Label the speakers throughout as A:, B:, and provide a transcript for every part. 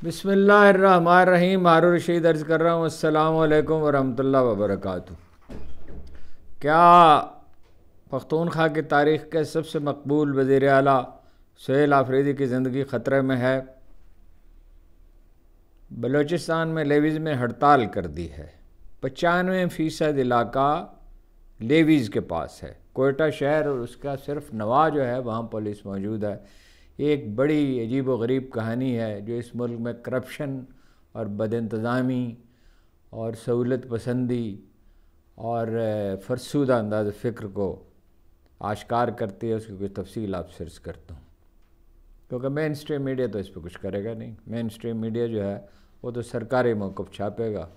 A: बिस्मिल्लाहिर्रहमानिर्रहीम। मारूर रशीद अर्ज़ कर रहा हूँ, अस्सलामु अलैकुम वरहमतुल्लाहि वबरकातुहू। क्या पख्तूनख्वा की तारीख़ के सबसे मकबूल वज़ीर आला सुहेल आफरीदी की ज़िंदगी ख़तरे में है? बलूचिस्तान में लेवीज़ में हड़ताल कर दी है। 95% इलाका लेवीज़ के पास है। कोयटा शहर और उसका सिर्फ नवा जो है वहाँ पुलिस मौजूद है। ये एक बड़ी अजीब व गरीब कहानी है जो इस मुल्क में करप्शन और बदइंतज़ामी और सहूलत पसंदी और फरसूदा अंदाज़ फ़िक्र को आश्कार करती है। उसकी कुछ तफसील आप सर्च करता हूँ, क्योंकि मेन स्ट्रीम मीडिया तो इस पर कुछ करेगा नहीं। मेन स्ट्रीम मीडिया जो है वो तो सरकारी मौक़िफ़ छापेगा,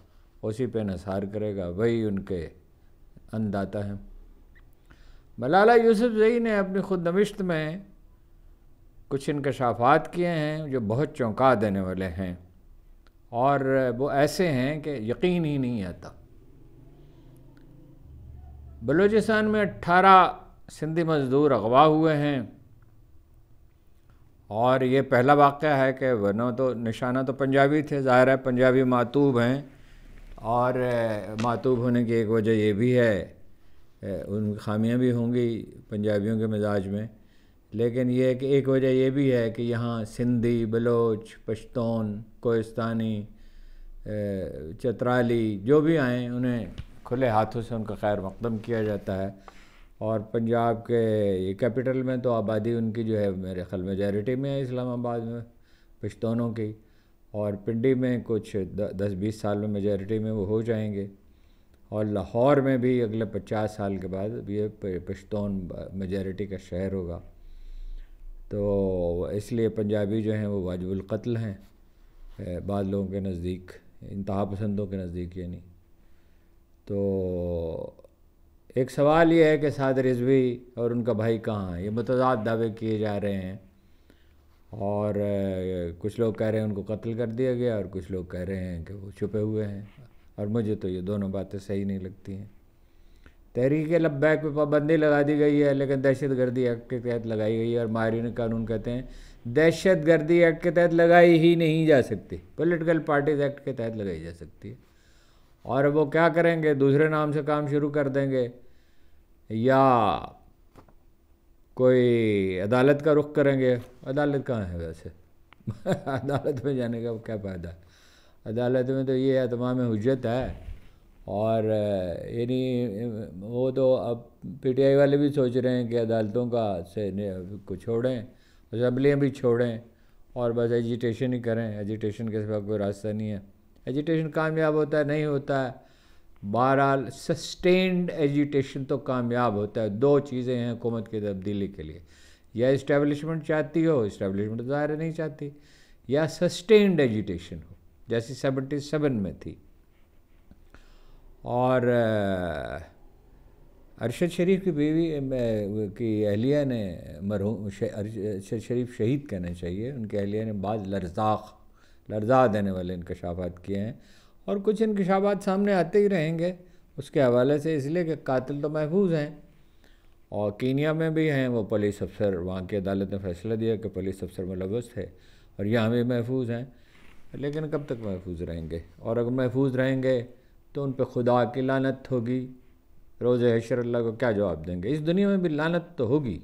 A: उसी पे इंहिसार करेगा, वही उनके अंदाता हैं। मलाला यूसुफ़ज़ई ने अपनी ख़ुद नविश्त में कुछ इंकशाफात किए हैं जो बहुत चौंका देने वाले हैं, और वो ऐसे हैं कि यकीन ही नहीं आता। बलूचिस्तान में 18 सिंधी मज़दूर अगवा हुए हैं, और ये पहला वाक़या है कि वरना तो निशाना तो पंजाबी थे, ज़ाहिर है पंजाबी मातूब हैं, और मातूब होने की एक वजह ये भी है, उन खामियां भी होंगी पंजाबियों के मिजाज में, लेकिन ये है कि एक वजह ये भी है कि यहाँ सिंधी, बलोच, पश्तून, कोहिस्तानी, चतराली जो भी आएँ उन्हें खुले हाथों से उनका खैर मक़दम किया जाता है। और पंजाब के ये कैपिटल में तो आबादी उनकी जो है मेरे ख़्याल मेजॉरिटी में है इस्लामाबाद में पश्तूनों की, और पिंडी में कुछ 10-20 साल में मेजॉरिटी में वो हो जाएंगे, और लाहौर में भी अगले 50 साल के बाद ये पश्तून मेजॉरिटी का शहर होगा। तो इसलिए पंजाबी जो हैं वो वाजिबुल क़त्ल हैं बाद लोगों के नज़दीक, इंतहा पसंदों के नज़दीक यानी। तो एक सवाल ये है कि साद रिज़वी और उनका भाई कहाँ हैं? ये मुतज़ाद दावे किए जा रहे हैं, और कुछ लोग कह रहे हैं उनको कत्ल कर दिया गया, और कुछ लोग कह रहे हैं कि वो छुपे हुए हैं, और मुझे तो ये दोनों बातें सही नहीं लगती हैं। तहरीक लब्बैक पे पाबंदी लगा दी गई है, लेकिन दहशत गर्दी एक्ट के तहत लगाई गई है, और माहिरीन कानून कहते हैं दहशत गर्दी एक्ट के तहत लगाई ही नहीं जा सकती, पॉलिटिकल पार्टीज़ एक्ट के तहत लगाई जा सकती है। और वो क्या करेंगे, दूसरे नाम से काम शुरू कर देंगे, या कोई अदालत का रुख करेंगे। अदालत कहाँ है वैसे अदालत में जाने का क्या फ़ायदा? अदालत में तो ये तमाम हुज्जत है, और यानी वो तो अब पीटीआई वाले भी सोच रहे हैं कि अदालतों का से को छोड़ें, असम्बलियाँ भी छोड़ें, और बस एजिटेशन ही करें। एजिटेशन के सिवा कोई रास्ता नहीं है। एजिटेशन कामयाब होता है नहीं होता है, बहरहाल सस्टेन्ड एजिटेशन तो कामयाब होता है। दो चीज़ें हैं हुकूमत की तब्दीली के लिए, या इस्टेब्लिशमेंट चाहती हो, इस्टेब्लिशमेंट तो ज़ाहिर नहीं चाहती, या सस्टेन्ड एजिटेशन हो जैसी 77 में थी। और अरशद शरीफ की बीवी की अहलिया ने मरहूम अरशद शरीफ शहीद कहना चाहिए, उनकी अहलिया ने बाद लर्जा देने वाले इंकशाफात किए हैं, और कुछ इंकशाफात सामने आते ही रहेंगे उसके हवाले से, इसलिए कि कातिल तो महफूज हैं। और कीनिया में भी हैं वो पुलिस अफसर, वहाँ की अदालत ने फैसला दिया कि पुलिस अफसर मुलव्वस थे, और यहाँ भी महफूज हैं, लेकिन कब तक महफूज रहेंगे? और अगर महफूज रहेंगे तो उन पर खुदा की लानत होगी। रोज़ हशर अल्लाह को क्या जवाब देंगे? इस दुनिया में भी लानत तो होगी,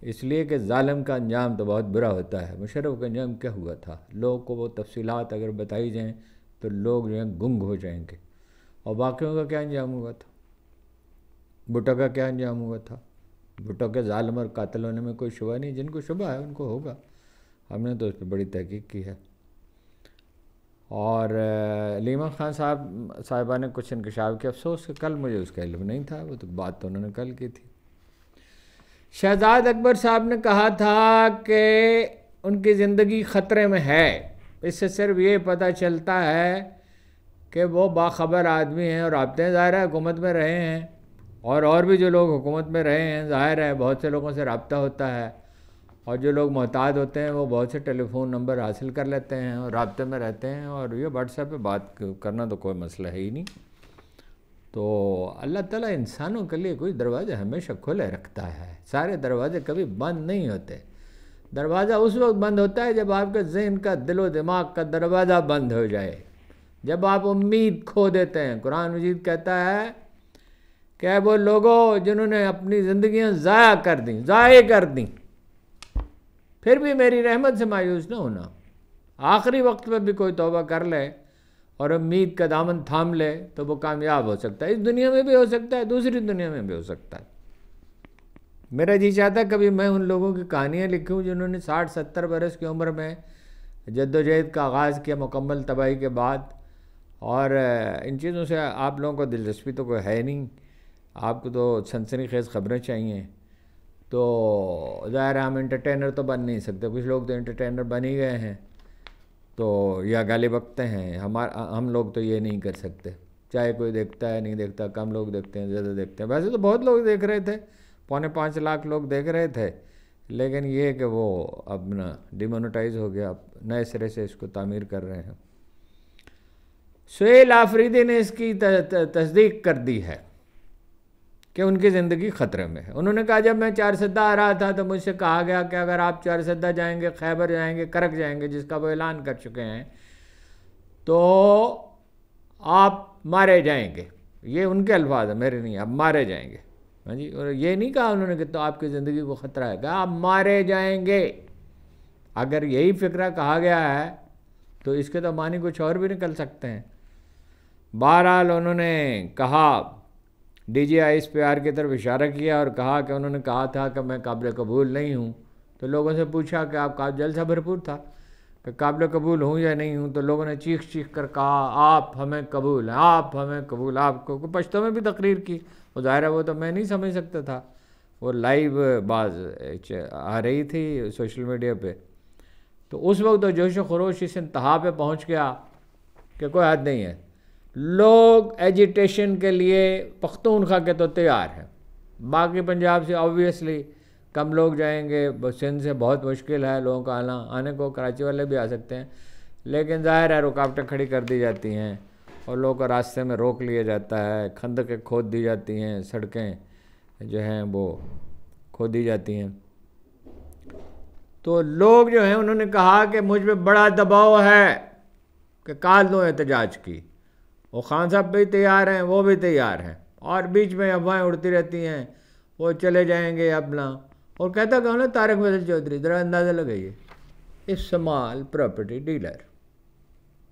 A: इसलिए कि ज़ालिम का अंजाम तो बहुत बुरा होता है। मुशर्रफ का अंजाम क्या हुआ था? लोगों को वो तफसीलात अगर बताई जाएँ तो लोग जो हैं गुंग हो जाएंगे। और बाकियों का क्या अंजाम हुआ था? भुट्टो का क्या अंजाम हुआ था? भुट्टो के ज़ालिम और कातिल होने में कोई शुबा नहीं, जिनको शुबा है उनको होगा। हमने तो उस पर बड़ी तहकीक की है। और लीमा खान साहिबा ने कुछ इंकशाफ किया, अफसोस कि कल मुझे उसका इल्म नहीं था, वो तो बात तो उन्होंने कल की थी। शहजाद अकबर साहब ने कहा था कि उनकी ज़िंदगी ख़तरे में है। इससे सिर्फ ये पता चलता है कि वो बाखबर आदमी हैं, और आप ज़ाहिर है हुकूमत में रहे हैं, और भी जो लोग हुकूमत में रहे हैं ज़ाहिर है बहुत से लोगों से रब्ता होता है, और जो लोग मोहताज होते हैं वो बहुत से टेलीफोन नंबर हासिल कर लेते हैं और रब्ते में रहते हैं, और ये व्हाट्सएप पे बात करना तो कोई मसला है ही नहीं। तो अल्लाह ताला इंसानों के लिए कोई दरवाज़ा हमेशा खुले रखता है, सारे दरवाजे कभी बंद नहीं होते। दरवाज़ा उस वक्त बंद होता है जब आपके जहन का, दिलो दिमाग का दरवाज़ा बंद हो जाए, जब आप उम्मीद खो देते हैं। कुरान मजीद कहता है कि वो लोगों जिन्होंने अपनी ज़िंदगियां ज़ाया कर दी, ज़ाये कर दी, फिर भी मेरी रहमत से मायूस न होना। आखिरी वक्त में भी कोई तौबा कर ले और उम्मीद का दामन थाम ले तो वो कामयाब हो सकता है। इस दुनिया में भी हो सकता है, दूसरी दुनिया में भी हो सकता है। मेरा जी चाहता है कभी मैं उन लोगों की कहानियाँ लिखूं जिन्होंने 60-70 बरस की उम्र में जद्दोजहद का आगाज़ किया मुकम्मल तबाही के बाद। और इन चीज़ों से आप लोगों को दिलचस्पी तो कोई है नहीं, आपको तो सनसनीखेज़ खबरें चाहिए। तो ज़ाहिर है हम एंटरटेनर तो बन नहीं सकते, कुछ लोग तो एंटरटेनर बन ही गए हैं तो या गाली बकते हैं। हम लोग तो ये नहीं कर सकते, चाहे कोई देखता है नहीं देखता, कम लोग देखते हैं ज़्यादा देखते हैं। वैसे तो बहुत लोग देख रहे थे, 4.25 लाख लोग देख रहे थे, लेकिन ये कि वो अब ना डिमोनेटाइज हो गया, अब नए सिरे से इसको तामीर कर रहे हैं। सुहेल आफरीदी ने इसकी तस्दीक कर दी है कि उनकी ज़िंदगी ख़तरे में है। उन्होंने कहा जब मैं 4 सद्दा आ रहा था तो मुझसे कहा गया कि अगर आप 4 सद्दा जाएंगे, खैबर जाएंगे, करक जाएंगे, जिसका वो ऐलान कर चुके हैं, तो आप मारे जाएंगे। ये उनके अल्फाज है, मेरे नहीं, आप मारे जाएंगे। हाँ जी, और ये नहीं कहा उन्होंने कि तो आपकी ज़िंदगी को ख़तरा है, कहा आप मारे जाएंगे। अगर यही फ़िक्रा कहा गया है तो इसके तो मानी कुछ और भी निकल सकते हैं। बहरहाल उन्होंने कहा, DGISPR की तरफ इशारा किया और कहा कि उन्होंने कहा था कि मैं काबिल कबूल नहीं हूँ। तो लोगों से पूछा कि आप जलसा भरपूर था कि काबिल कबूल हूँ या नहीं हूँ, तो लोगों ने चीख चीख कर कहा आप हमें कबूल हैं, आप हमें कबूल। आपको पश्तो में भी तकरीर की, वो ज़ाहिर है वो तो मैं नहीं समझ सकता था, वो लाइव बाज आ रही थी सोशल मीडिया पे। तो उस वक्त तो जोश व खरोश इस इंतहा पे पहुँच गया कि कोई हद नहीं है। लोग एजिटेशन के लिए पख्तूनख्वा के तो तैयार हैं, बाकी पंजाब से ऑब्वियसली कम लोग जाएंगे, सिंध से बहुत मुश्किल है लोगों का आने को, कराची वाले भी आ सकते हैं, लेकिन ज़ाहिर है रुकावटें खड़ी कर दी जाती हैं और लोगों को रास्ते में रोक लिया जाता है, खंदकें खोद दी जाती हैं, सड़कें जो हैं वो खोद दी जाती हैं। तो लोग जो हैं उन्होंने कहा कि मुझ पर बड़ा दबाव है कि काल दो एहतजाज की। वो खान साहब भी तैयार हैं, वो भी तैयार हैं, और बीच में अफवाहें उड़ती रहती हैं वो चले जाएंगे अपना। और कहता कौन है? तारक फजल चौधरी। ज़रा अंदाज़ा लगाइए, इस्तेमाल प्रॉपर्टी डीलर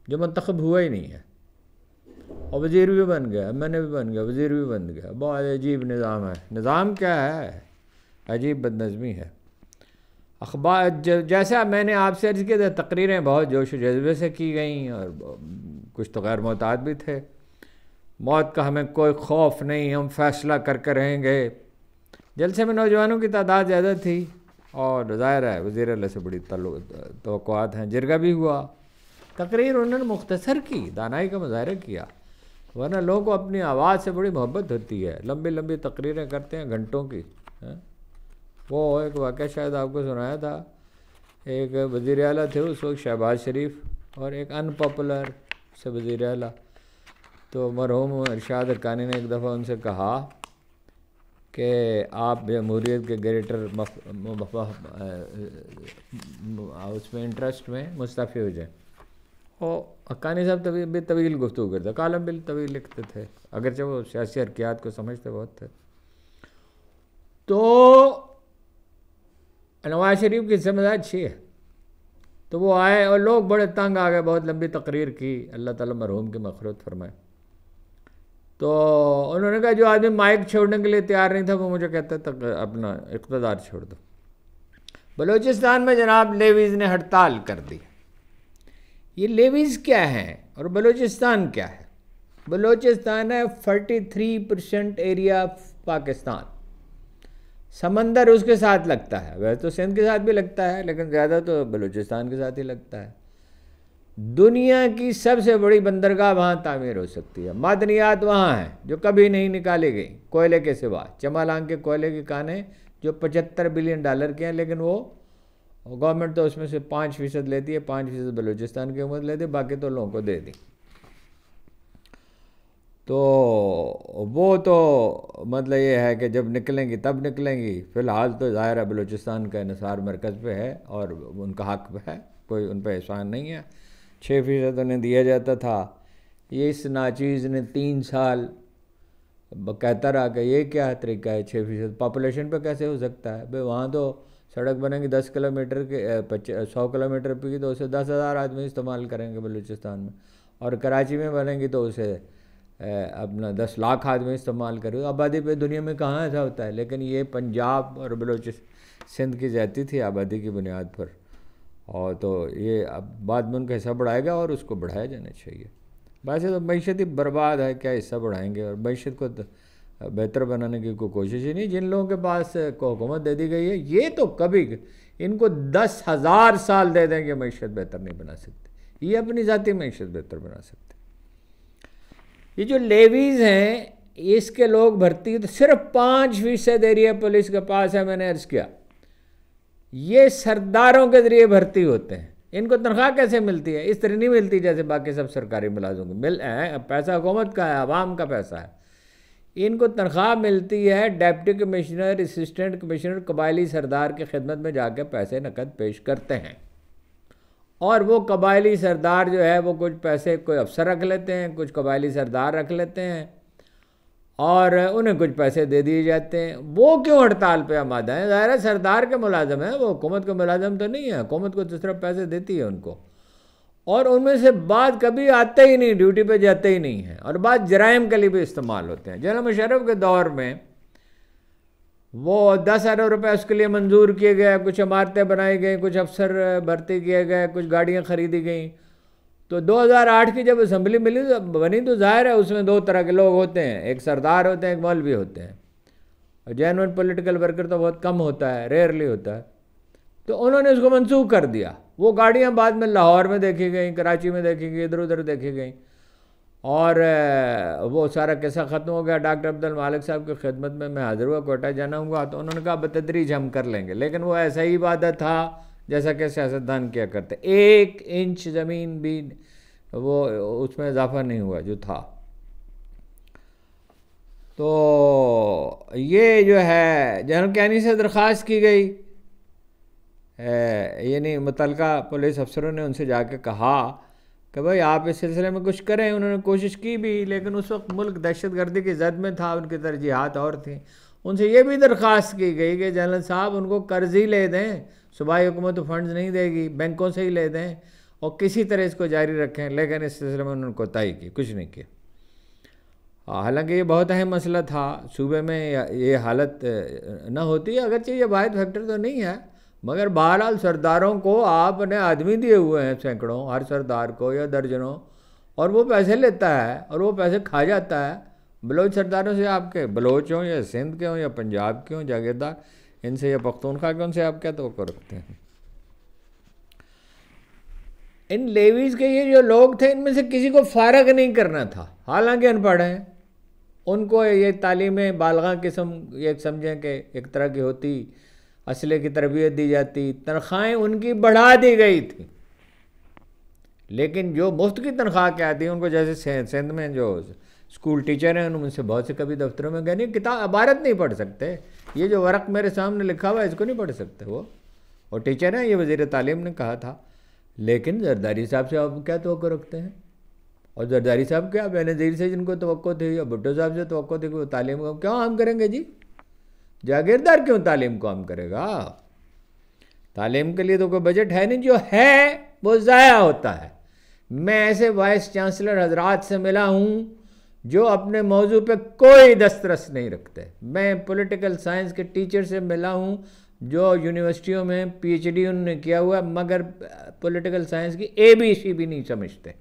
A: जो मुंतखब हुआ ही नहीं है और वज़ीर भी बन गया, मैंने भी बन गया, वज़ीर भी बन गया। बहुत अजीब निज़ाम है। निज़ाम क्या है? अजीब बदनज़मी है। अखबार जैसा मैंने आपसे अर्ज़ किया था, तकरीरें बहुत जोश व जज्बे से की गई और कुछ तो गैर मोहतात भी थे। मौत का हमें कोई खौफ नहीं, हम फैसला करके रहेंगे। जलसे में नौजवानों की तादाद ज़्यादा थी और ज़ाहिर है वज़ीर अल्लाह से बड़ी तवक्कुआत हैं। जिरगा भी हुआ। तकरीर उन्होंने मुख्तसर की, दानाई का मुज़ाहरा किया, वरना लोगों को अपनी आवाज़ से बड़ी मोहब्बत होती है। लंबी लंबी तकरीरें करते हैं घंटों की। वो एक वाक़या शायद आपको सुनाया था, एक वज़ीर आला थे उस वक्त शहबाज शरीफ और एक अनपॉपुलर से वज़ीर आला। तो मरहूम इरशाद हक्कानी ने एक दफ़ा उनसे कहा कि आप जमहूरियत के ग्रेटर उसमें इंटरेस्ट में मुस्तफ़ी हो जाए। और हक्कानी साहब भी तवील गुफ्तगू करते, कालम बिल तवील लिखते थे, अगरचे वो सियासी हरकियात को समझते बहुत थे। तो नवाज शरीफ की समझदारी अच्छी है, तो वो आए और लोग बड़े तंग आ गए, बहुत लंबी तकरीर की, अल्लाह ताला मरहूम की मग़फ़िरत फरमाए। तो उन्होंने कहा जो आदमी माइक छोड़ने के लिए तैयार नहीं था वो मुझे कहता तक अपना इक़्तिदार छोड़ दो। बलूचिस्तान में जनाब लेवीज़ ने हड़ताल कर दी। ये लेवीज़ क्या हैं और बलूचिस्तान क्या है? बलूचिस्तान है 43% एरिया पाकिस्तान, समंदर उसके साथ लगता है, वैसे तो सिंध के साथ भी लगता है लेकिन ज़्यादा तो बलूचिस्तान के साथ ही लगता है। दुनिया की सबसे बड़ी बंदरगाह वहाँ तामीर हो सकती है। मादनियात वहाँ हैं जो कभी नहीं निकाली गई, कोयले के सिवा। चमालांग के कोयले की कानें जो $75 बिलियन के हैं, लेकिन वो गवर्नमेंट तो उसमें से 5% लेती है, 5% बलूचिस्तान की हुकूमत लेती है, बाकी तो लोगों को दे दी। तो वो तो मतलब ये है कि जब निकलेंगी तब निकलेंगी। फ़िलहाल तो ज़ाहिर है बलूचिस्तान का इन्हिसार मरकज़ पे है और उनका हक़ है, कोई उन पर एहसान नहीं है। 6% उन्हें दिया जाता था। ये इस नाचीज़ ने 3 साल कहता रहा कि ये क्या तरीका है, 6% पॉपुलेशन पे कैसे हो सकता है भाई। वहाँ तो सड़क बनेंगी 10 किलोमीटर के 100 किलोमीटर की, तो उसे 10,000 आदमी इस्तेमाल करेंगे बलूचिस्तान में, और कराची में बनेंगी तो उसे अपना 10 लाख आदमी इस्तेमाल करें। आबादी पे दुनिया में कहाँ ऐसा होता है। लेकिन ये पंजाब और सिंध की ज़्यादती थी आबादी की बुनियाद पर, और तो ये अब बाद में उनका हिस्सा बढ़ाएगा और उसको बढ़ाया जाना चाहिए। वैसे तो मीशत ही बर्बाद है, क्या हिस्सा बढ़ाएंगे, और मीशत को बेहतर बनाने की कोई कोशिश ही नहीं। जिन लोगों के पास को हुकूमत दे दी गई है, ये तो कभी इनको 10,000 साल दे देंगे मीशत बेहतर नहीं बना सकते। ये अपनी ज़ाती मीशत बेहतर बना सकते। ये जो लेवीज़ हैं इसके लोग भर्ती तो सिर्फ 5% एरिया पुलिस के पास है। मैंने अर्ज़ किया ये सरदारों के ज़रिए भर्ती होते हैं। इनको तनख्वाह कैसे मिलती है? इस तरह नहीं मिलती जैसे बाकी सब सरकारी मुलाजिमों को पैसा हुकूमत का है, आवाम का पैसा है। इनको तनख्वाह मिलती है डिप्टी कमिश्नर, असिस्टेंट कमिश्नर, कबायली सरदार की खिदमत में जाके पैसे नकद पेश करते हैं, और वो कबायली सरदार जो है वो कुछ पैसे कोई अफसर रख लेते हैं, कुछ कबायली सरदार रख लेते हैं, और उन्हें कुछ पैसे दे दिए जाते हैं। वो क्यों हड़ताल पे आमादा है? ज़ाहिर है सरदार के मुलाजम है, वो हुकूमत के मुलाजम तो नहीं है। हुकूमत को तो सिर्फ पैसे देती है उनको, और उनमें से बाद कभी आते ही नहीं, ड्यूटी पे जाते ही नहीं हैं, और बाद जराइम के लिए भी इस्तेमाल होते हैं। जनरल मुशर्रफ के दौर में वो 10 अरब रुपये उसके लिए मंजूर किए गए, कुछ इमारतें बनाई गई, कुछ अफसर भर्ती किए गए, कुछ गाड़ियाँ खरीदी गई। तो 2008 की जब असम्बली मिली बनी तो जाहिर है उसमें 2 तरह के लोग होते हैं, एक सरदार होते हैं, एक मौलवी होते हैं, और जेन्युइन पॉलिटिकल वर्कर तो बहुत कम होता है, रेयरली होता है। तो उन्होंने उसको मनसूख कर दिया। वो गाड़ियाँ बाद में लाहौर में देखी गई, कराची में देखी गई, इधर उधर देखी गई, और वो सारा किस्सा ख़त्म हो गया। डॉक्टर अब्दुल मालिक साहब की खिदमत में मैं हाजिर हुआ, कोटा जाना हुआ, तो उन्होंने कहा बतदरीज हम कर लेंगे। लेकिन वो ऐसा ही वादा था जैसा कि सियासतदान किया करते, 1 इंच ज़मीन भी वो उसमें इजाफा नहीं हुआ जो था। तो ये जो है जनरल कैनी से दरख्वास्त की गई, यानी मुतलका पुलिस अफसरों ने उनसे जाके कहा कि भाई आप इस सिलसिले में कुछ करें। उन्होंने कोशिश की भी, लेकिन उस वक्त मुल्क दहशतगर्दी की जद में था, उनकी तरजीहात और थी। उनसे ये भी दरख्वास्त की गई कि जनरल साहब उनको कर्ज ही ले दें, सूबाई हुकूमत फंड्स नहीं देगी, बैंकों से ही ले दें, और किसी तरह इसको जारी रखें। लेकिन इस सिलसिले में उन्होंने कोताही की, कुछ नहीं किया। हालांकि ये बहुत अहम मसला था, सूबे में ये हालत न होती, अगरचे ये वाहिद फैक्टर तो नहीं है, मगर बहरहाल सरदारों को आपने आदमी दिए हुए हैं सैकड़ों, हर सरदार को या दर्जनों, और वो पैसे लेता है और वो पैसे खा जाता है। बलोच सरदारों से आपके, बलोच हों या सिंध के हों या पंजाब के हों जागीरदार, इनसे या पख्तूनख्वा के, उनसे आप क्या तवक्को रखते हैं? इन लेवीज़ के ये जो लोग थे इनमें से किसी को फारग नहीं करना था, हालांकि अनपढ़ हैं। उनको ये तालीमें बालगा किस्म ये समझें कि एक तरह की होती, असले की तरबियत दी जाती, तनख्वाहें उनकी बढ़ा दी गई थी। लेकिन जो मुफ्त की तनख्वाह क्या आती है उनको, जैसे सिंध में जो स्कूल टीचर हैं उनसे बहुत से कभी दफ्तरों में गए नहीं, किताब इबारत नहीं पढ़ सकते। ये जो वर्क मेरे सामने लिखा हुआ है इसको नहीं पढ़ सकते वो, और टीचर हैं, ये वज़ीर तालीम ने कहा था। लेकिन जरदारी साहब से आप क्या तवक्को रखते हैं? और जरदारी साहब क्या बेनज़ीर से जिनको तवक्को थी, या भुट्टो साहब से तवक्को थी कि वो तालीम को क्यों हम करेंगे जी? जागीरदार क्यों तालीम को हम करेगा? तालीम के लिए तो कोई बजट है नहीं, जो है वो ज़ाया होता है। मैं ऐसे वाइस चांसलर हजरात से मिला हूँ जो अपने मौजू पे कोई दस्तरस नहीं रखते। मैं पॉलिटिकल साइंस के टीचर से मिला हूँ जो यूनिवर्सिटियों में PhD उन्होंने किया हुआ, मगर पॉलिटिकल साइंस की ABC भी नहीं समझते,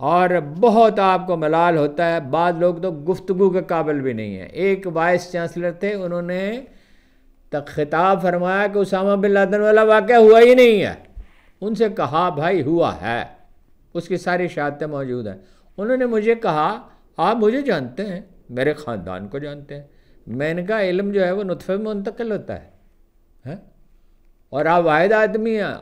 A: और बहुत आपको मलाल होता है। बाद लोग तो गुफ्तगू के काबिल भी नहीं है। एक वाइस चांसलर थे, उन्होंने तक खिताब फरमाया कि उसामा बिन लादेन वाला वाक़या हुआ ही नहीं है। उनसे कहा भाई हुआ है, उसकी सारी शहादतें मौजूद हैं। उन्होंने मुझे कहा आप मुझे जानते हैं, मेरे ख़ानदान को जानते हैं। मैंने कहा इल्म जो है वो नुत्फ़े में मुंतकिल होता है? और आप वाहिद आदमी हैं,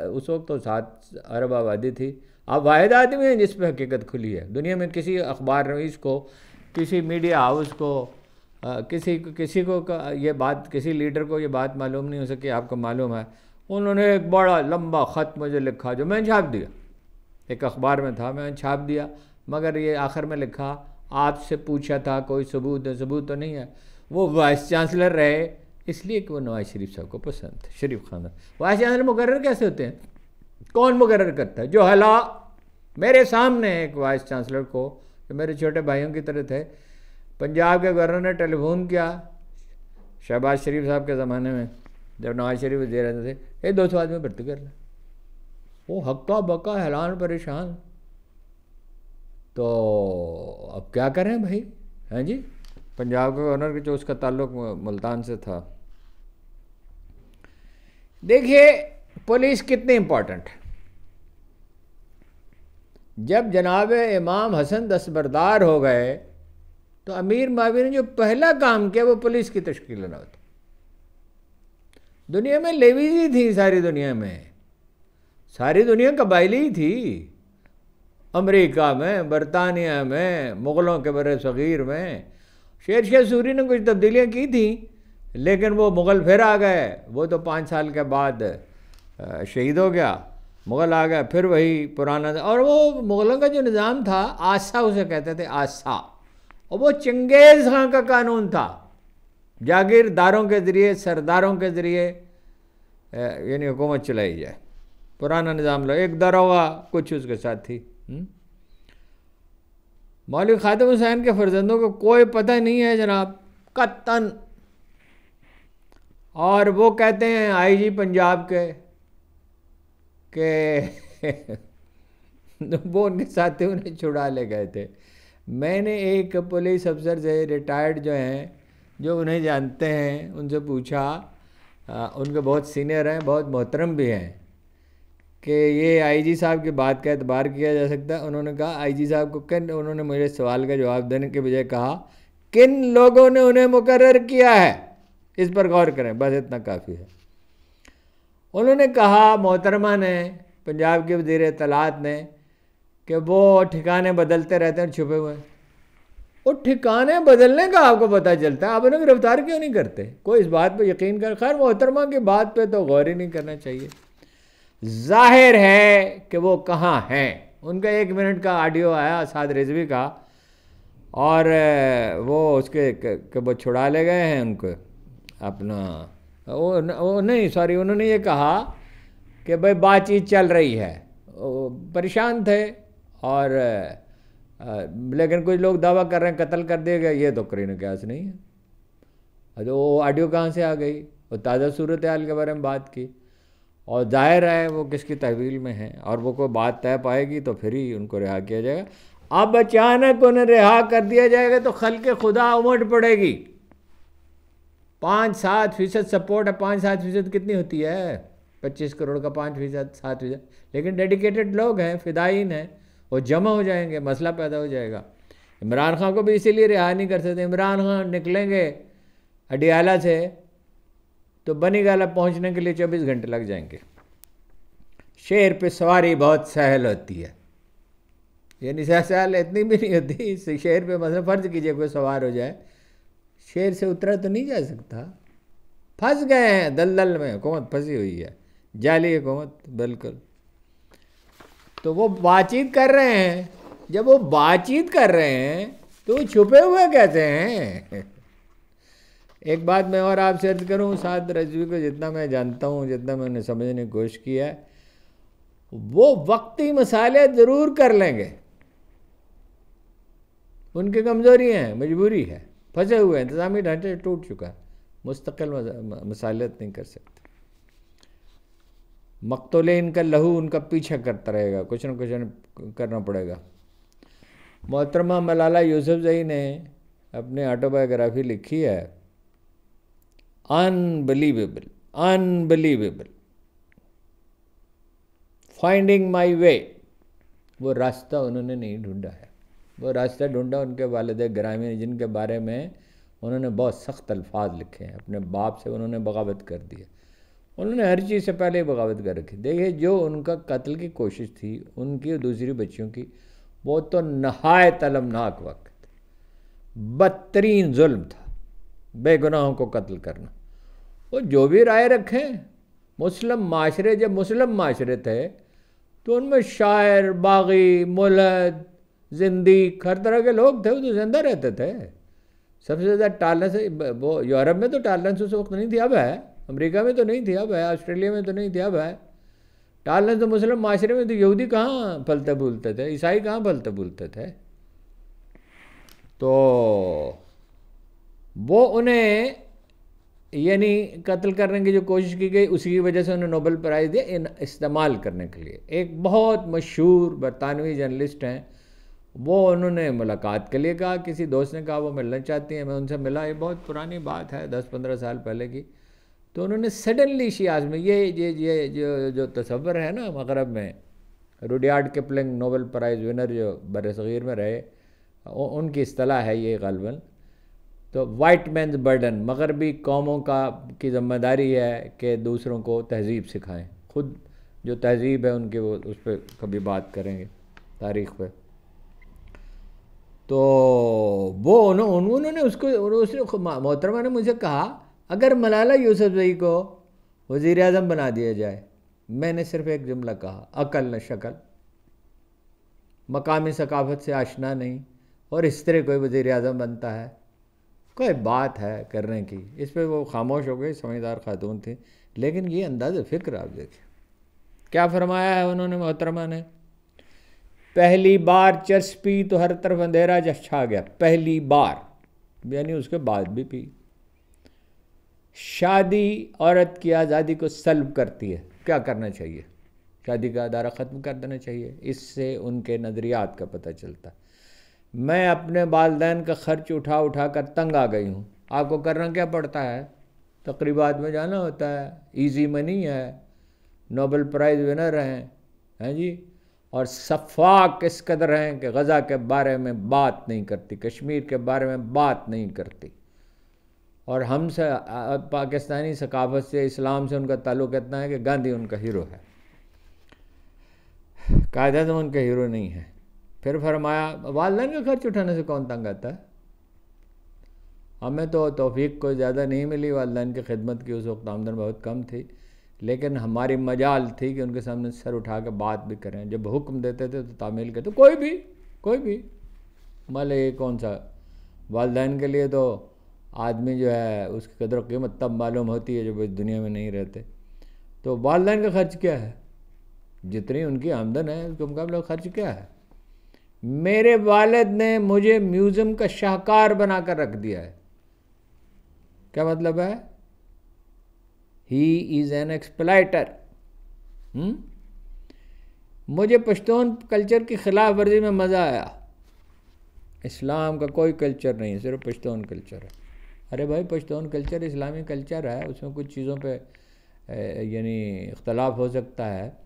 A: उस वक्त तो 7 अरब आबादी थी, आप वाहिद आदमी हैं जिस पर हकीकत खुली है। दुनिया में किसी अखबार रईस को, किसी मीडिया हाउस को, किसी को ये बात, किसी लीडर को ये बात मालूम नहीं हो सकी। आपको मालूम है उन्होंने एक बड़ा लंबा ख़त मुझे लिखा जो मैंने छाप दिया, एक अखबार में था, मैंने छाप दिया, मगर ये आखिर में लिखा आपसे पूछा था कोई सबूत है, सबूत तो नहीं है। वो वाइस चांसलर रहे इसलिए कि वो नवाज शरीफ साहब को पसंद थे, शरीफ खानदान। वाइस चांसलर मुकर्रर कैसे होते हैं? कौन मुकर्रर करता है? जो हला मेरे सामने एक वाइस चांसलर को, जो मेरे छोटे भाइयों की तरह थे, पंजाब के गवर्नर ने टेलीफोन किया शहबाज शरीफ साहब के ज़माने में, जब नवाज शरीफ दे रहे थे, ये 200 आदमी भर्ती कर लें। वो हक्का बक्का हैरान परेशान। तो अब क्या करें भाई? हैं जी, पंजाब के गवर्नर के जो उसका ताल्लुक मुल्तान से था। देखिए पुलिस कितनी इम्पोर्टेंट है। जब जनाब इमाम हसन दस्तबरदार हो गए तो अमीर मावी ने जो पहला काम किया वो पुलिस की तश्कील न होती। दुनिया में लेवीज ही थी, सारी दुनिया में, सारी दुनिया कबायली ही थी। अमेरिका में, बरतानिया में, मुग़लों के बरे सग़ीर में शेरशाह सूरी ने कुछ तब्दीलियाँ की थी, लेकिन वो मुग़ल फिर आ गए। वो तो 5 साल के बाद शहीद हो गया, मुग़ल आ गए, फिर वही पुराना। और वो मुग़लों का जो निज़ाम था, आसा उसे कहते थे, आसा, और वो चंगेज़ खां का कानून था। जागीरदारों के ज़रिए, सरदारों के ज़रिए यानी हुकूमत चलाई जाए, पुराना निज़ाम लो। एक दरोगा कुछ उसके साथ थी। मौलवी खादिम हुसैन के फर्जंदों को कोई पता नहीं है जनाब, कत्तन। और वो कहते हैं आईजी पंजाब के वो उनके साथी उन्हें छुड़ा ले गए थे। मैंने एक पुलिस अफसर से, रिटायर्ड जो हैं, जो उन्हें जानते हैं, उनसे पूछा, उनके बहुत सीनियर हैं, बहुत मोहतरम भी हैं, कि ये आईजी साहब की बात का एतबार किया जा सकता है? उन्होंने कहा आईजी साहब को किन, उन्होंने मुझे सवाल का जवाब देने के बजाय कहा किन लोगों ने उन्हें मुकर्रर किया है, इस पर गौर करें, बस इतना काफ़ी है। उन्होंने कहा मोहतरमा ने, पंजाब के वज़ीर इत्तलात ने, कि वो ठिकाने बदलते रहते हैं, छुपे हुए। वो ठिकाने बदलने का आपको पता चलता है, आप उन्हें गिरफ्तार क्यों नहीं करते? कोई इस बात पे यकीन कर। खैर मोहतरमा की बात पे तो गौर ही नहीं करना चाहिए। जाहिर है कि वो कहाँ हैं। उनका 1 मिनट का ऑडियो आया साद रिजवी का, और वो उसके कि वो छुड़ा ले गए हैं उनको अपना, वो नहीं, सॉरी, उन्होंने ये कहा कि भाई बातचीत चल रही है। परेशान थे, और लेकिन कुछ लोग दावा कर रहे हैं कत्ल कर दिया गया। ये तो करीन क्यास नहीं है। तो वो ऑडियो कहाँ से आ गई? वो ताज़ा सूरत हाल के बारे में बात की, और जाहिर है वो किसकी तहवील में है, और वो कोई बात तय पाएगी तो फिर ही उनको रिहा किया जाएगा। अब अचानक उन्हें रिहा कर दिया जाएगा तो खल्क़े खुदा उमड़ पड़ेगी। 5-7% सपोर्ट है। 5-7% कितनी होती है? 25 करोड़ का 5%, 7%। लेकिन डेडिकेटेड लोग हैं, फ़िदायीन हैं, वो जमा हो जाएंगे, मसला पैदा हो जाएगा। इमरान खान को भी इसीलिए रिहा नहीं कर सकते। इमरान खान निकलेंगे अडियाला से तो बनी गाला पहुंचने के लिए 24 घंटे लग जाएंगे। शेर पे सवारी बहुत सहल होती है, यानी सहल इतनी भी नहीं होती। शेर पे मतलब फ़र्ज़ कीजिए कोई सवार हो जाए, शेर से उतरा तो नहीं जा सकता, फंस गए हैं दलदल में, हुकूमत फंसी हुई है, जाली हुकूमत बिल्कुल। तो वो बातचीत कर रहे हैं। जब वो बातचीत कर रहे हैं तो छुपे हुए कैसे हैं? एक बात मैं और आपसे अर्ज़ करूँ, साद रिजवी को जितना मैं जानता हूँ, जितना मैंने समझने की कोशिश की है, वो वक्ती मसाले ज़रूर कर लेंगे। उनकी कमज़ोरी हैं, मजबूरी है, फंसे हुए हैं, इंतज़ामी ढांचे टूट चुका है, मुस्तकिल मसालत नहीं कर सकते। मकतूले इनका लहू उनका पीछा करता रहेगा, कुछ न कुछ करना पड़ेगा। मोहतरमा मलाला यूसुफ़ज़ई ने अपनी ऑटोबायोग्राफी लिखी है, अनबिलीवेबल, अनबिलीवेबल, फाइंडिंग माई वे। वो रास्ता उन्होंने नहीं ढूंढा है, वो रास्ता ढूंढा उनके वालिद गिरामी ने, जिनके बारे में उन्होंने बहुत सख्त अल्फाज लिखे हैं। अपने बाप से उन्होंने बगावत कर दी है। उन्होंने हर चीज़ से पहले बगावत कर रखी। देखिए, जो उनका कत्ल की कोशिश थी उनकी और दूसरी बच्चियों की, वो तो नहायत अलमनाक वक्त, बदतरीन जुल्म था बेगुनाहों को कत्ल करना। वो जो भी राय रखें, मुस्लिम माशरे, जब मुस्लिम माशरे थे तो उनमें शायर, बागी, मुलद, जिंदीक, हर तरह के लोग थे, वो तो जिंदा रहते थे। सबसे ज़्यादा टॉलरेंस वो यूरोप में तो टॉलरेंस उस वक्त नहीं थी, अब है। अमेरिका में तो नहीं थी, अब है। ऑस्ट्रेलिया में तो नहीं थी, अब है। टॉलरेंस तो मुस्लिम माशरे में तो यहूदी कहाँ फलते फूलते थे, ईसाई कहाँ फलते फूलते थे। तो वो उन्हें यानी कत्ल करने की जो कोशिश की गई, उसी की वजह से उन्हें नोबेल प्राइज़ दिया इस्तेमाल करने के लिए। एक बहुत मशहूर बरतानवी जर्नलिस्ट हैं, वो उन्होंने मुलाकात के लिए कहा, किसी दोस्त ने कहा वो मिलना चाहती हैं, मैं उनसे मिला। ये बहुत पुरानी बात है, 10-15 साल पहले की। तो उन्होंने सडनली शियाज में ये जो तस्वर है ना मगरब में, Rudyard Kipling Nobel prize winner जो बरसग़ीर में रहे, उनकी इस्तिलाह है ये ग़ालिबन। तो वाइट मैन्स बर्डन, मगरबी कौमों की ज़िम्मेदारी है कि दूसरों को तहज़ीब सिखाएं, खुद जो तहज़ीब है उनके, वो उस पर कभी बात करेंगे तारीख़ पे। तो वो उन्होंने उसने मोहतरमा ने मुझे कहा, अगर मलाला यूसुफ़ज़ई को वज़ीर आज़म बना दिया जाए, मैंने सिर्फ़ एक जुमला कहा, अकल न शकल, मकामी सकाफ़त से आशना नहीं, और इस तरह कोई वज़ीर आज़म बनता है, कोई बात है करने की। इस पर वो खामोश हो गई, समझदार खातून थी। लेकिन ये अंदाज़ फ़िक्र आप देखिए क्या फरमाया है उन्होंने मोहतरमा ने, पहली बार चर्च पी तो हर तरफ अंधेरा छा गया, पहली बार, यानी उसके बाद भी पी। शादी औरत की आज़ादी को सल्ब करती है, क्या करना चाहिए? शादी का अदारा ख़त्म कर देना चाहिए। इससे उनके नज़रियात का पता चलता। मैं अपने वालिदैन का खर्च उठा उठा कर तंग आ गई हूँ, आपको करना क्या पड़ता है? तकरीबात में जाना होता है, इजी मनी है, नोबेल प्राइज़ विनर हैं जी, और शफ़ाक़ इस कदर हैं कि गज़ा के बारे में बात नहीं करती, कश्मीर के बारे में बात नहीं करती। और हमसे, पाकिस्तानी सकाफ़त से, इस्लाम से उनका ताल्लुक़ इतना है कि गांधी उनका हीरो है, कायद-ए-आज़म उनका हीरो नहीं है। फिर फरमाया, वालिदैन का खर्च उठाने से कौन तंग आता है? हमें तो तौफीक कोई ज़्यादा नहीं मिली वालिदैन की खिदमत की, उस वक्त आमदन बहुत कम थी, लेकिन हमारी मजाल थी कि उनके सामने सर उठा के बात भी करें। जब हुक्म देते थे तो तामील कहते, कोई भी मान ये कौन सा, वालिदैन के लिए तो आदमी जो है उसकी कदर कीमत तब मालूम होती है जब इस दुनिया में नहीं रहते। तो वालिदैन का खर्च क्या है? जितनी उनकी आमदन है उसके मुकाबले खर्च क्या है? मेरे वालिद ने मुझे म्यूज़ियम का शाहकार बना कर रख दिया है। क्या मतलब है? He is an exploiter. मुझे पश्तून कल्चर की खिलाफ वर्जी में मज़ा आया। इस्लाम का कोई कल्चर नहीं है, सिर्फ पश्तून कल्चर है। अरे भाई, पश्तून कल्चर इस्लामी कल्चर है, उसमें कुछ चीज़ों पे यानी इख्तलाफ हो सकता है,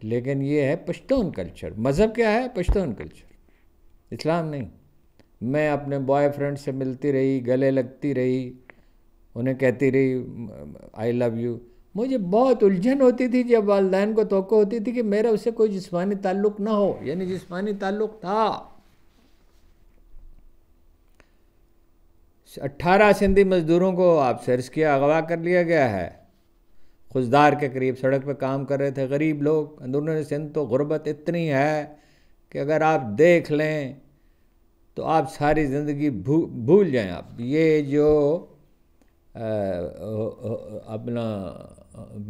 A: लेकिन ये है पश्तून कल्चर। मज़हब क्या है? पश्तून कल्चर, इस्लाम नहीं। मैं अपने बॉयफ्रेंड से मिलती रही, गले लगती रही, उन्हें कहती रही आई लव यू। मुझे बहुत उलझन होती थी जब वालिदैन को तवक्को होती थी कि मेरा उससे कोई जिस्मानी ताल्लुक़ ना हो, यानी जिस्मानी ताल्लुक़ था। 18 सिंधी मज़दूरों को आप सर्च किया, अगवा कर लिया गया है। खुशदार के करीब सड़क पर काम कर रहे थे गरीब लोग। अंदरूनी सिंध तो गुर्बत इतनी है कि अगर आप देख लें तो आप सारी ज़िंदगी भूल जाएं। आप ये जो अपना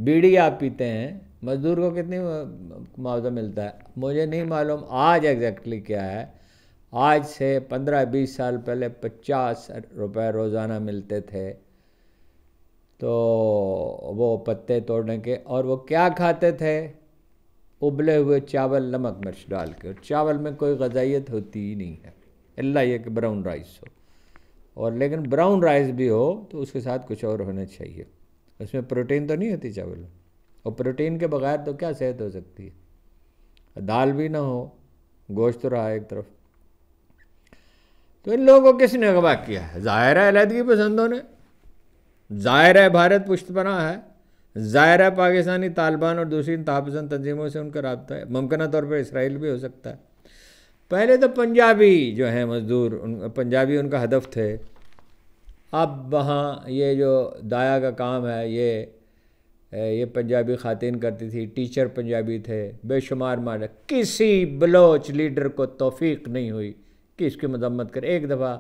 A: बीड़ी आप पीते हैं, मज़दूर को कितनी मुआवजा मिलता है मुझे नहीं मालूम आज एग्जैक्टली क्या है। आज से 15-20 साल पहले 50 रुपये रोज़ाना मिलते थे। तो वो पत्ते तोड़ने के, और वो क्या खाते थे? उबले हुए चावल नमक मिर्च डाल के। और चावल में कोई ग़ज़ाइयत होती ही नहीं है, अल्लाह ये कि ब्राउन राइस हो। और लेकिन ब्राउन राइस भी हो तो उसके साथ कुछ और होना चाहिए, उसमें प्रोटीन तो नहीं होती चावल में, और प्रोटीन के बगैर तो क्या सेहत हो सकती है? दाल भी ना हो, गोश्त तो रहा एक तरफ। तो इन लोगों को किसने अगवा किया है? ज़ाहिर है अलहदगी पसंदों ने, ज़ाहिर है भारत पुष्टपना है, ज़ाहिर है पाकिस्तानी तालिबान और दूसरी इंतहापसंद तंजीमों से उनका रब्ता है, मुमकिन तौर पर इसराइल भी हो सकता है। पहले तो पंजाबी जो हैं मज़दूर, पंजाबी उनका हदफ थे। अब वहाँ ये जो दाया का काम है ये पंजाबी ख़ातिन करती थी, टीचर पंजाबी थे, बेशुमार मार। किसी बलोच लीडर को तौफीक नहीं हुई कि इसकी मजम्मत करे। एक दफ़ा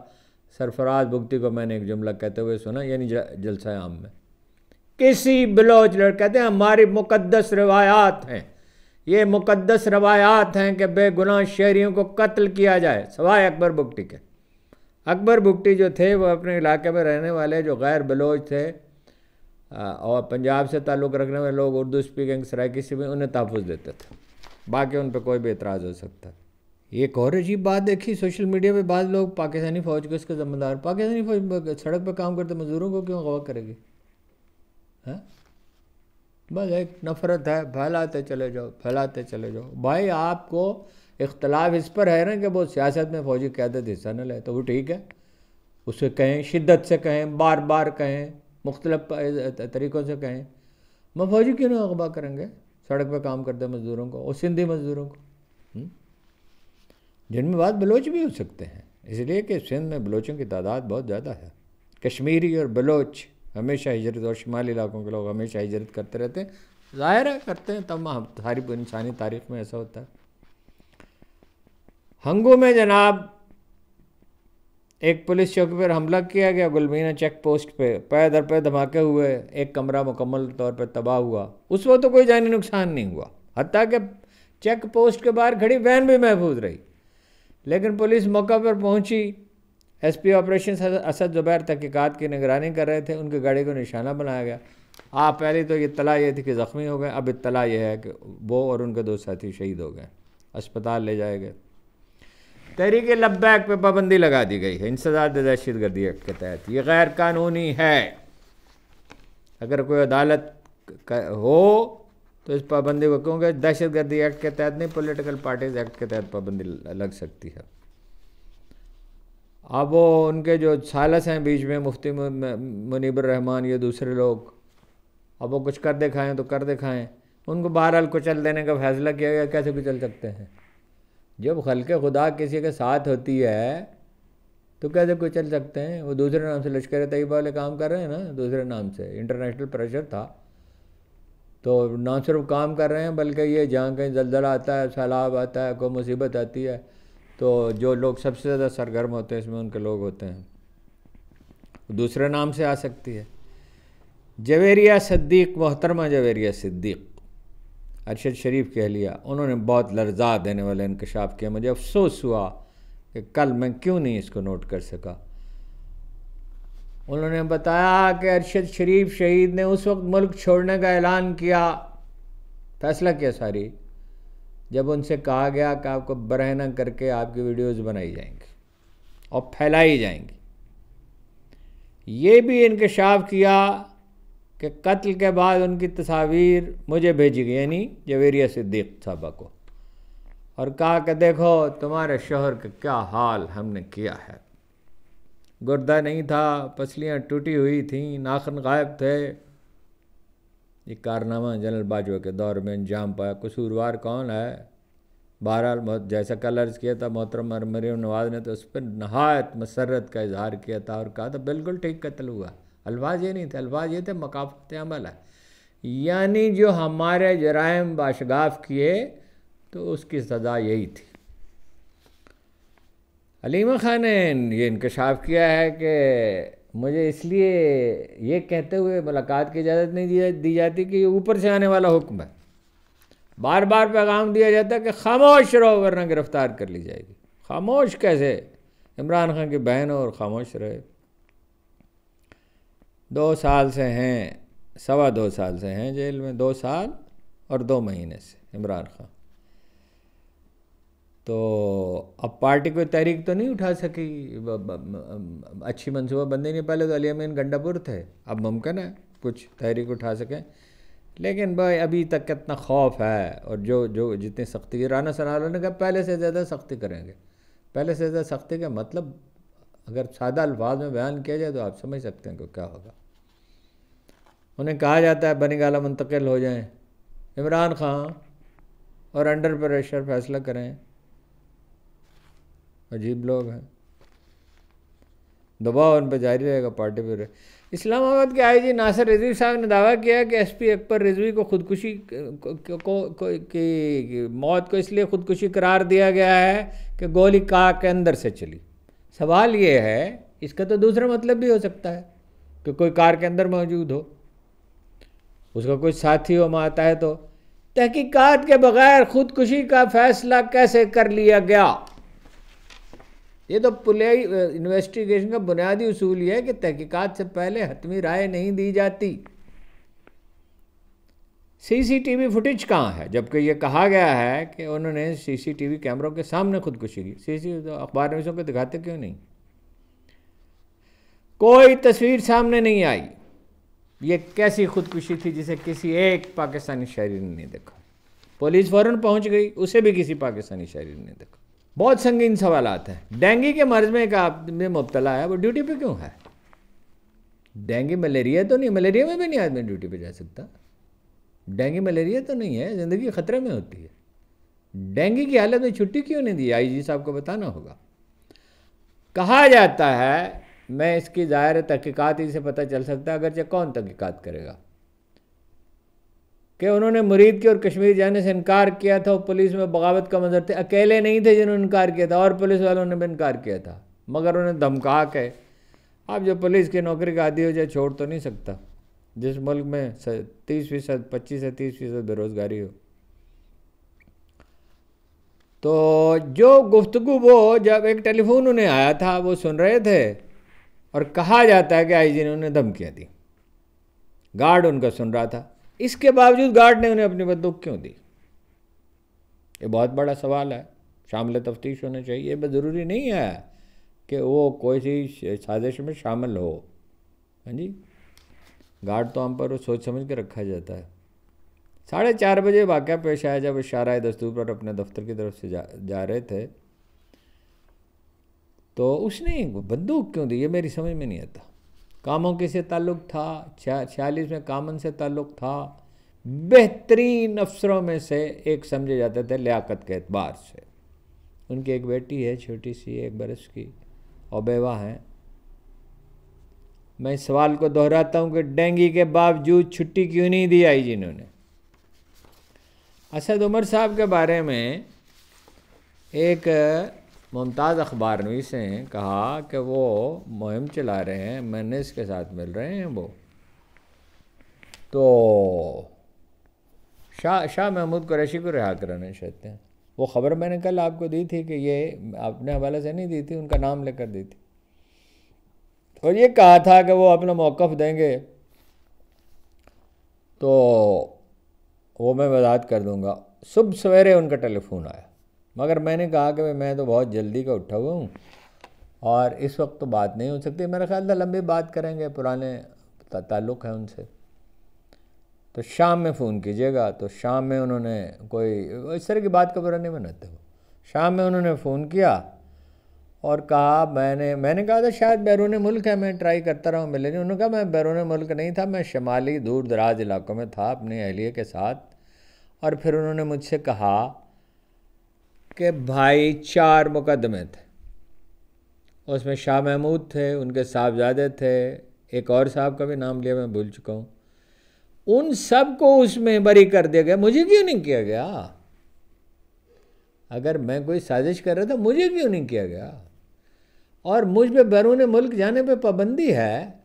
A: सरफराज भुगती को मैंने एक जुमला कहते हुए सुना, यानी जलसा आम में, किसी बलोच लीडर कहते हैं हमारी मुक़द्दस रवायात हैं, ये मुक़द्दस रवायात हैं कि बेगुनाह शहरियों को कत्ल किया जाए, सवाए अकबर बुगटी के। अकबर बुगटी जो थे वो अपने इलाके में रहने वाले जो गैर बलोच थे और पंजाब से ताल्लुक़ रखने वाले लोग, उर्दू स्पीकिंग सराइकी से भी, उन्हें तहफ़्फ़ुज़ देते थे। बाकी उन पर कोई भी एतराज़ हो सकता है। एक और अजीब बात देखी सोशल मीडिया पे, बाद लोग पाकिस्तानी फ़ौज को इसके ज़िम्मेदार, पाकिस्तानी फ़ौज सड़क पर काम करते मज़दूरों को क्यों अगवा करेगी? हैं, बस एक नफ़रत है, फैलाते चले जाओ, फैलाते चले जाओ। भाई आपको इख्तलाफ इस पर है ना कि वो सियासत में फ़ौजी क़यादत हिस्सा न ले, तो वो ठीक है, उसे कहें, शिद्दत से कहें, बार बार कहें, मुख्तलिफ तरीक़ों से कहें। मैं फ़ौजी क्यों नहीं अगवा करेंगे सड़क पर काम करते मज़दूरों को और सिंधी मज़दूरों को, जिनमें बात बलोच भी हो सकते हैं, इसलिए कि सिंध में बलोचों की तादाद बहुत ज़्यादा है। कश्मीरी और बलोच हमेशा हिजरत, और शुमाली इलाकों के लोग हमेशा हिजरत करते रहते हैं, ज़ाहिर है करते हैं, तब सारी इंसानी तारीख़ में ऐसा होता है। हंगू में जनाब एक पुलिस चौकी पर हमला किया गया, गुलमीना चेक पोस्ट पे, पै दर पे धमाके हुए, एक कमरा मुकम्मल तौर पर तबाह हुआ। उस वक्त तो कोई जानी नुकसान नहीं हुआ, हत्ता कि चेक पोस्ट के बाहर खड़ी वैन भी महफूज रही। लेकिन पुलिस मौका पर पहुंची, एसपी ऑपरेशन असद ज़ुबैर तहकीकात की निगरानी कर रहे थे, उनकी गाड़ी को निशाना बनाया गया। पहले तो इत्तला ये थी कि ज़ख्मी हो गए, अब इत्तला ये है कि वो और उनके दो साथी शहीद हो गए, अस्पताल ले जाए गए। तहरीक लब्बैक पे पाबंदी लगा दी गई है इंसदाद दहशतगर्दी एक्ट के तहत। ये गैर कानूनी है, अगर कोई अदालत हो तो इस पाबंदी को, क्योंकि दहशतगर्दी एक्ट के तहत नहीं, पॉलिटिकल पार्टीज एक्ट के तहत पाबंदी लग सकती है। अब वो उनके जो सालस हैं बीच में, मुफ्ती मुनीबर रहमान, ये दूसरे लोग, अब वो कुछ कर दिखाएँ तो कर दिखाएँ, उनको बहरहाल कुचल देने का फैसला किया गया। कैसे कुचल सकते हैं? जब खल्क़े खुदा किसी के साथ होती है तो कैसे कुचल सकते हैं? वो दूसरे नाम से लश्कर तैयबा वाले काम कर रहे हैं ना, दूसरे नाम से इंटरनेशनल प्रेशर था, तो ना सिर्फ काम कर रहे हैं बल्कि ये जहाँ कहीं ज़लज़ला आता है, सैलाब आता है, कोई मुसीबत आती है, तो जो लोग सबसे ज़्यादा सरगर्म होते हैं इसमें उनके लोग होते हैं, दूसरे नाम से आ सकती है। जवेरिया सिद्दीक़, मोहतरमा जवेरिया सिद्दीक़, अरशद शरीफ कह लिया, उन्होंने बहुत लर्जा देने वाला इंकशाफ किया। मुझे अफसोस हुआ कि कल मैं क्यों नहीं इसको नोट कर सका। उन्होंने बताया कि अरशद शरीफ शहीद ने उस वक्त मुल्क छोड़ने का ऐलान किया, फैसला किया सारी, जब उनसे कहा गया कि आपको बरहना करके आपकी वीडियोस बनाई जाएंगी और फैलाई जाएंगी। ये भी इंकशाफ किया कि कत्ल के बाद उनकी तस्वीर मुझे भेजी गई, यानी जवेरिया सिद्दीक़ साहबा को, और कहा कि देखो तुम्हारे शोहर का क्या हाल हमने किया है। गुर्दा नहीं था, पसलियाँ टूटी हुई थीं, नाखून गायब थे। ये कारनामा जनरल बाजवा के दौर में अंजाम पाया। कसूरवार कौन है? बहरहाल जैसा कल अर्ज़ किया था मोहतरम मरीम नवाज़ ने, तो उस पर नहायत मसरत का इजहार किया था और कहा था बिल्कुल ठीक कत्ल हुआ। अल्फाज ये नहीं थे, अल्फाज ये थे मकाफ़त अमल है, यानी जो हमारे जराइम बाशगाफ किए तो उसकी सज़ा यही थी। हलीमा खान ने ये इंकशाफ किया है कि मुझे इसलिए ये कहते हुए मुलाकात की इजाज़त नहीं दी जाती कि ये ऊपर से आने वाला हुक्म है। बार बार पैगाम दिया जाता है कि खामोश रहो वरना गिरफ़्तार कर ली जाएगी। खामोश कैसे? इमरान खान की बहन और ख़ामोश रहे। 2 साल से हैं, 2.25 साल से हैं जेल में, 2 साल और 2 महीने से इमरान खान। तो अब पार्टी कोई तहरीक तो नहीं उठा सकी, अच्छी मनसूबाबंदी नहीं। पहले तो अली अमीन गंडापुर थे, अब मुमकिन है कुछ तहरीक उठा सकें, लेकिन भाई अभी तक कितना खौफ है। और जो जितनी सख्ती, राना सनालो ने कहा पहले से ज़्यादा सख्ती करेंगे। पहले से ज़्यादा सख्ती का मतलब अगर सादा अल्फाज में बयान किया जाए तो आप समझ सकते हैं कि क्या होगा। उन्हें कहा जाता है बनीगाला मुंतकिल हो जाएं, इमरान खान, और अंडर प्रेशर फैसला करें। अजीब लोग हैं, दबाव उन पर जारी रहेगा, पार्टी पर। इस्लामाबाद के आईजी नासिर रिजवी साहब ने दावा किया कि एसपी अकबर रिजवी को खुदकुशी की मौत को इसलिए खुदकुशी करार दिया गया है कि गोली कार के अंदर से चली। सवाल ये है, इसका तो दूसरा मतलब भी हो सकता है कि कोई कार के अंदर मौजूद हो, उसका कोई साथी हो, माता है। तो तहकीकात के बगैर खुदकुशी का फैसला कैसे कर लिया गया? ये तो इन्वेस्टिगेशन का बुनियादी उसूल ये है कि तहकीकात से पहले हतमी राय नहीं दी जाती। सीसीटीवी फुटेज कहाँ है? जबकि ये कहा गया है कि उन्होंने सीसीटीवी कैमरों के सामने खुदकुशी की। सीसीटीवी तो अखबार नवीसों को दिखाते क्यों नहीं? कोई तस्वीर सामने नहीं आई। ये कैसी खुदकुशी थी जिसे किसी एक पाकिस्तानी शहरी ने नहीं देखा? पुलिस फौरन पहुंच गई, उसे भी किसी पाकिस्तानी शहरी ने नहीं देखा। बहुत संगीन सवालात हैं। डेंगू के मर्ज में मुब्तला है, वो ड्यूटी पे क्यों है? डेंगू मलेरिया तो नहीं, मलेरिया में भी नहीं आदमी ड्यूटी पे जा सकता। डेंगू मलेरिया तो नहीं है, ज़िंदगी ख़तरे में होती है। डेंगू की हालत में छुट्टी क्यों नहीं दी? आईजी साहब को बताना होगा। कहा जाता है, मैं इसकी ज़ाहिर तहकीकात ही से पता चल सकता है, अगरचे कौन तहकीकात करेगा, कि उन्होंने मुरीद के और कश्मीर जाने से इनकार किया था। पुलिस में बगावत का मंजर थे, अकेले नहीं थे जिन्होंने इनकार किया था, और पुलिस वालों ने भी इनकार किया था, मगर उन्हें धमका के। आप जो पुलिस की नौकरी का आदी हो जाए, छोड़ तो नहीं सकता। जिस मुल्क में 30%, 25 से 30% बेरोज़गारी हो, तो जो गुफ्तगू वो जब एक टेलीफोन उन्हें आया था वो सुन रहे थे, और कहा जाता है कि आईजी ने उन्हें धमकियाँ दी। गार्ड उनका सुन रहा था, इसके बावजूद गार्ड ने उन्हें अपनी बंदूक क्यों दी? ये बहुत बड़ा सवाल है, शामिल तफ्तीश होना चाहिए। ये ज़रूरी नहीं है कि वो कोई सी साजिश में शामिल हो। हाँ जी, गार्ड तो हम पर सोच समझ के रखा जाता है। 4:30 बजे वाक़या पेश आया जब इशारा दस्तूर पर अपने दफ्तर की तरफ से जा रहे थे, तो उसने बंदूक क्यों दी? ये मेरी समझ में नहीं आता। कामों के से ताल्लुक़ था, 46 में कामन से ताल्लुक़ था। बेहतरीन अफसरों में से एक समझे जाते थे लियाकत के एतबार से। उनकी एक बेटी है छोटी सी, 1 बरस की, और बेवा हैं। मैं इस सवाल को दोहराता हूँ कि डेंगू के बावजूद छुट्टी क्यों नहीं दी आईजी ने? असद उमर साहब के बारे में एक मुमताज़ अखबार नवीस ने कहा कि वो मुहिम चला रहे हैं, मैनेस के साथ मिल रहे हैं वो। तो शाह महमूद कुरैशी को रिहा कराना चाहते हैं। वो ख़बर मैंने कल आपको दी थी कि ये अपने हवाले से नहीं दी थी, उनका नाम लेकर दी थी, और ये कहा था कि वो अपना मौक़िफ़ देंगे तो वो मैं वजाहत कर दूंगा। सुबह सवेरे उनका टेलीफोन आया, मगर मैंने कहा कि मैं तो बहुत जल्दी का उठा हुआ हूँ और इस वक्त तो बात नहीं हो सकती। मेरा ख्याल था लंबी बात करेंगे, पुराने ताल्लुक़ है उनसे, तो शाम में फ़ोन कीजिएगा। तो शाम में उन्होंने कोई इस तरह की बात का बुरा नहीं बनाते हो। शाम में उन्होंने फ़ोन किया और कहा, मैंने कहा था शायद बैरून मुल्क है, मैं ट्राई करता रहा हूँ मिले नहीं। उन्होंने कहा मैं बैरून मुल्क नहीं था, मैं शुमाली दूर दराज इलाकों में था अपने अहलिया के साथ। और फिर उन्होंने मुझसे कहा कि भाई 4 मुकदमे थे, उसमें शाह महमूद थे, उनके साहबजादे थे, एक और साहब का भी नाम लिया मैं भूल चुका हूँ, उन सब को उसमें बरी कर दिया गया। मुझे क्यों नहीं किया गया? अगर मैं कोई साजिश कर रहा था, मुझे क्यों नहीं किया गया? और मुझ पे बैरून मुल्क जाने पे पाबंदी है,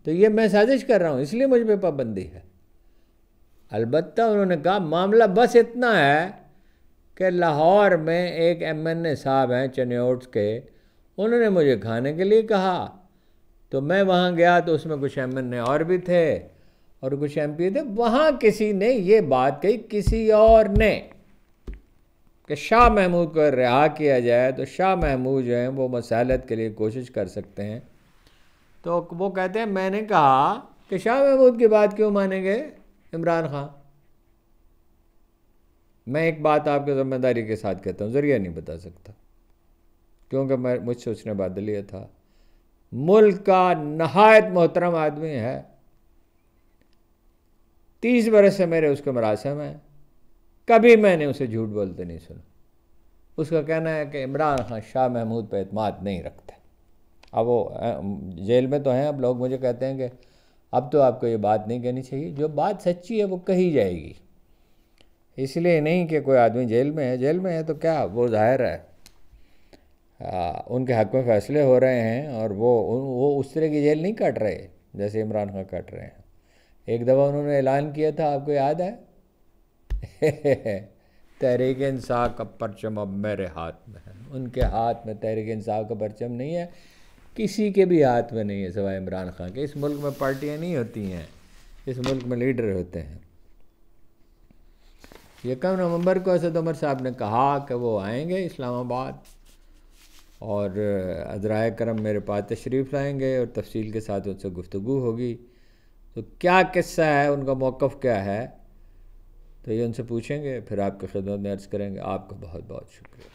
A: तो ये मैं साजिश कर रहा हूँ इसलिए मुझ पे पाबंदी है। अलबत्ता उन्होंने कहा मामला बस इतना है कि लाहौर में एक MNA साहब हैं चनियोट्स के, उन्होंने मुझे खाने के लिए कहा, तो मैं वहाँ गया तो उसमें कुछ MNA और भी थे और कुछ MP थे। वहाँ किसी ने ये बात कही, किसी और ने, कि शाह महमूद को रिहा किया जाए तो शाह महमूद जो हैं वो मसालत के लिए कोशिश कर सकते हैं। तो वो कहते हैं मैंने कहा कि शाह महमूद की बात क्यों मानेंगे इमरान खान? मैं एक बात आपको ज़िम्मेदारी के साथ कहता हूँ, ज़रिया नहीं बता सकता, क्योंकि मैं मुझसे उसने बात लिया था। मुल्क का नहायत मोहतरम आदमी है, 30 बरस से मेरे उसके मरासिम हैं, कभी मैंने उसे झूठ बोलते नहीं सुना। उसका कहना है कि इमरान खान शाह महमूद पर एतमाद नहीं रखते। अब वो जेल में तो हैं, अब लोग मुझे कहते हैं कि अब तो आपको ये बात नहीं कहनी चाहिए, जो बात सच्ची है वो कही जाएगी। इसलिए नहीं कि कोई आदमी जेल में है तो क्या, वो जाहिर है उनके हक़ में फ़ैसले हो रहे हैं और वो उस तरह की जेल नहीं काट रहे जैसे इमरान खान काट रहे हैं। एक दफ़ा उन्होंने ऐलान किया था, आपको याद है तहरीक इंसाफ का परचम अब मेरे हाथ में है। उनके हाथ में तहरीक इंसाफ का परचम नहीं है, किसी के भी हाथ में नहीं है सिवाय इमरान खान के। इस मुल्क में पार्टियां नहीं होती हैं, इस मुल्क में लीडर होते हैं। 1 नवंबर को असद उमर साहब ने कहा कि वो आएंगे इस्लामाबाद और अज़राए करम मेरे पास तशरीफ़ लाएंगे और तफसील के साथ उनसे गुफ्तगू होगी। तो क्या किस्सा है, उनका मौक़िफ़ क्या है, तो ये उनसे पूछेंगे, फिर आपकी खिदमत में अर्ज़ करेंगे। आपका बहुत बहुत शुक्रिया।